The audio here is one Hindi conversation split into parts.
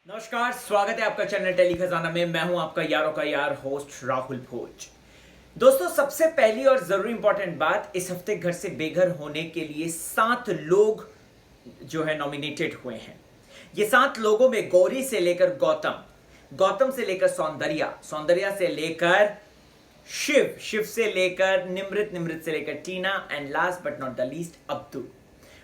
नमस्कार, स्वागत है आपका चैनल टेली खजाना में। मैं हूं आपका यारों का यार होस्ट राहुल भोज। दोस्तों, सबसे पहली और जरूरी इंपॉर्टेंट बात, इस हफ्ते घर से बेघर होने के लिए 7 लोग जो है नॉमिनेटेड हुए हैं। ये 7 लोगों में गौरी से लेकर गौतम, गौतम से लेकर सौंदर्या, सौंदर्या से लेकर शिव, शिव से लेकर निमृत, निमृत से लेकर Tina and last but not the least Abdul.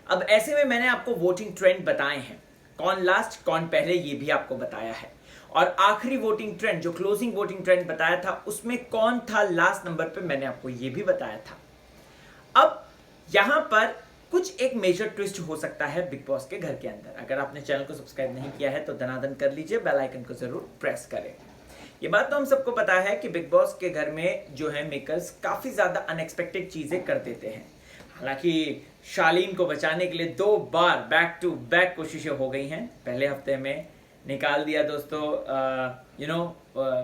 अब ऐसे में मैंने आपको वोटिंग ट्रेंड बताए हैं, कौन लास्ट कौन पहले ये भी आपको बताया है। और आखिरी वोटिंग ट्रेंड जो क्लोजिंग वोटिंग ट्रेंड बताया था उसमें कौन था लास्ट नंबर पे, मैंने आपको ये भी बताया था। अब यहां पर कुछ एक मेजर ट्विस्ट हो सकता है बिग बॉस के घर के अंदर। अगर आपने चैनल को सब्सक्राइब नहीं किया है तो दनादन कर लीजिए, बेल आइकन को जरूर प्रेस करें। ये बात तो हम सबको पता है कि बिग बॉस के घर में जो है मेकर्स काफी ज्यादा अनएक्सपेक्टेड चीजें कर देते हैं। हालांकि शालीन को बचाने के लिए 2 बार बैक टू बैक कोशिशें हो गई हैं। पहले हफ्ते में निकाल दिया दोस्तों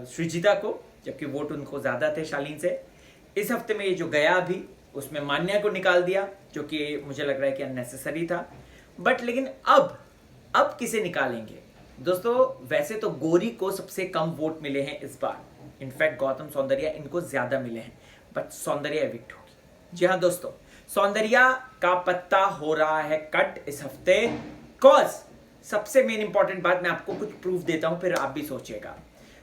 सृजिता को, जबकि वोट उनको ज्यादा थे शालीन से। इस हफ्ते में ये जो गया भी, उसमें मान्या को निकाल दिया, जो कि मुझे लग रहा है कि अननेसेसरी था। बट लेकिन अब किसे निकालेंगे दोस्तों? वैसे तो गौरी को सबसे कम वोट मिले हैं इस बार, इनफैक्ट गौतम, सौंदर्या इनको ज्यादा मिले हैं, बट सौंदर्या एविक्ट होगी। जी हाँ दोस्तों, सौंदर्या का पत्ता हो रहा है कट इस हफ्ते। कॉज सबसे मेन इंपॉर्टेंट बात, मैं आपको कुछ प्रूफ देता हूं, फिर आप भी सोचिएगा।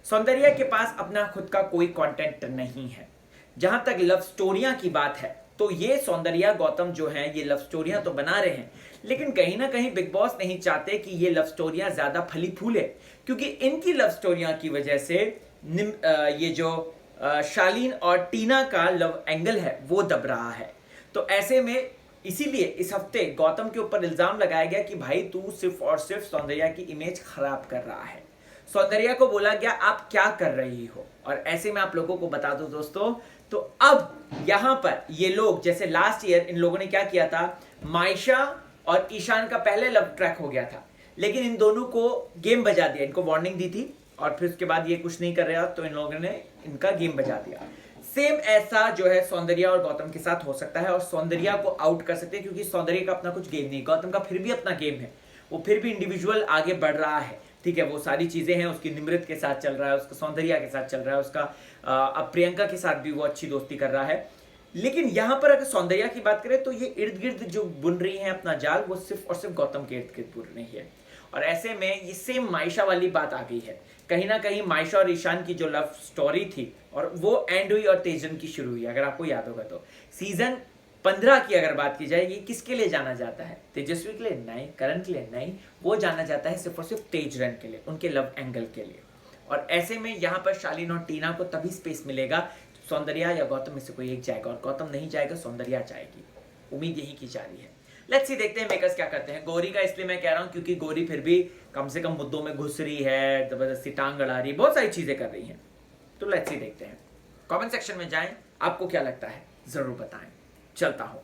सौंदर्या के पास अपना खुद का कोई कंटेंट नहीं है। जहां तक लव स्टोरियां की बात है तो ये सौंदर्या गौतम जो हैं ये लव स्टोरियां तो बना रहे हैं, लेकिन कहीं ना कहीं बिग बॉस नहीं चाहते कि ये लव स्टोरियां ज्यादा फली फूले, क्योंकि इनकी लव स्टोरियां की वजह से ये जो शालीन और टीना का लव एंगल है वो दब रहा है। तो ऐसे में इसीलिए इस हफ्ते गौतम के ऊपर इल्जाम लगाया गया कि भाई तू सिर्फ और सिर्फ सौंदर्या की इमेज खराब कर रहा है। सौंदर्या को बोला गया आप क्या कर रही हो। और ऐसे में आप लोगों को बता दूं दोस्तों, तो अब यहां पर ये लोग, जैसे लास्ट ईयर इन लोगों ने क्या किया था, मायशा और ईशान का पहले लव ट्रैक हो गया था, लेकिन इन दोनों को गेम बजा दिया, इनको वार्निंग दी थी और फिर उसके बाद ये कुछ नहीं कर रहा तो इन लोगों ने इनका गेम बजा दिया। सेम ऐसा जो है सौंदर्या और गौतम के साथ हो सकता है और सौंदर्या को आउट कर सकते हैं, क्योंकि सौंदर्या का अपना कुछ गेम नहीं, गौतम का फिर भी अपना गेम है, वो फिर भी इंडिविजुअल आगे बढ़ रहा है। ठीक है, वो सारी चीजें हैं, उसकी निमृत के साथ चल रहा है, उसका सौंदर्या के साथ चल रहा है, उसका अब प्रियंका के साथ भी वो अच्छी दोस्ती कर रहा है। लेकिन यहां पर अगर सौंदर्या की बात करें तो ये इर्द गिर्द जो बुन रही है अपना जाल, वो सिर्फ और सिर्फ गौतम के इर्द गिर्द बुन रही है। और ऐसे में ये सेम मायशा वाली बात आ गई है। कहीं ना कहीं मायशा और ईशान की जो लव स्टोरी थी और वो एंड हुई और तेजन की शुरू हुई। अगर आपको याद होगा तो सीजन 15 की अगर बात की जाए, ये किसके लिए जाना जाता है? तेजस्वी के लिए नहीं, करण के लिए नहीं, वो जाना जाता है सिर्फ और सिर्फ तेजरन के लिए, उनके लव एंगल के लिए। और ऐसे में यहाँ पर शालीन और टीना को तभी स्पेस मिलेगा सौंदर्या या गौतम में से कोई एक जाएगा, और गौतम नहीं जाएगा, सौंदर्या जाएगी। उम्मीद यही की जा रही है। लेट्स सी, देखते हैं मेकर्स क्या करते हैं। गौरी का इसलिए मैं कह रहा हूं क्योंकि गौरी फिर भी कम से कम मुद्दों में घुस रही है, जबरदस्ती टांग अड़ा रही है, बहुत सारी चीजें कर रही हैं। तो लेट्स सी, देखते हैं। कमेंट सेक्शन में जाएं, आपको क्या लगता है जरूर बताएं। चलता हूं।